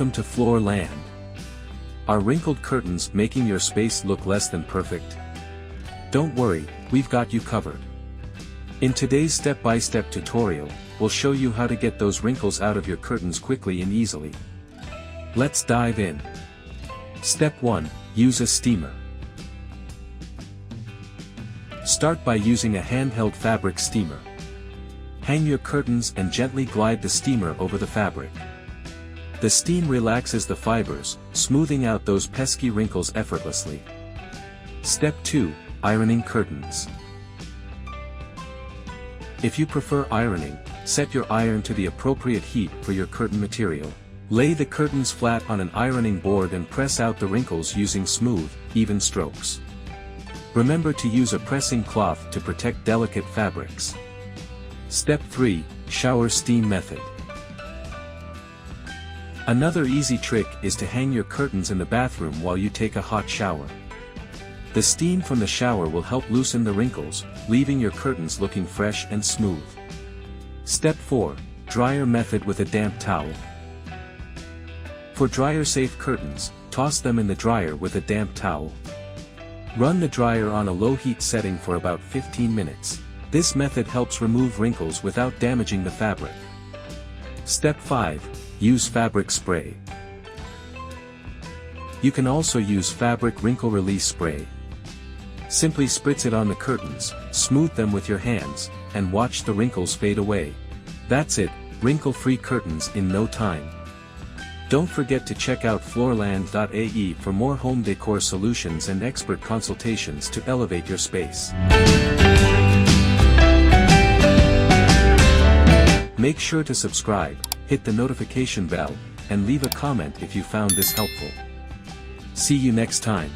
Welcome to Floor Land. Are wrinkled curtains making your space look less than perfect? Don't worry, we've got you covered. In today's step-by-step tutorial, we'll show you how to get those wrinkles out of your curtains quickly and easily. Let's dive in. Step 1. Use a steamer. Start by using a handheld fabric steamer. Hang your curtains and gently glide the steamer over the fabric. The steam relaxes the fibers, smoothing out those pesky wrinkles effortlessly. Step 2. Ironing curtains. If you prefer ironing, set your iron to the appropriate heat for your curtain material. Lay the curtains flat on an ironing board and press out the wrinkles using smooth, even strokes. Remember to use a pressing cloth to protect delicate fabrics. Step 3. Shower steam method. Another easy trick is to hang your curtains in the bathroom while you take a hot shower. The steam from the shower will help loosen the wrinkles, leaving your curtains looking fresh and smooth. Step 4. Dryer method with a damp towel. For dryer-safe curtains, toss them in the dryer with a damp towel. Run the dryer on a low heat setting for about 15 minutes. This method helps remove wrinkles without damaging the fabric. Step 5. Use fabric spray. You can also use fabric wrinkle release spray. Simply spritz it on the curtains, smooth them with your hands, and watch the wrinkles fade away. That's it, wrinkle-free curtains in no time. Don't forget to check out floorland.ae for more home decor solutions and expert consultations to elevate your space. Make sure to subscribe, hit the notification bell, and leave a comment if you found this helpful. See you next time.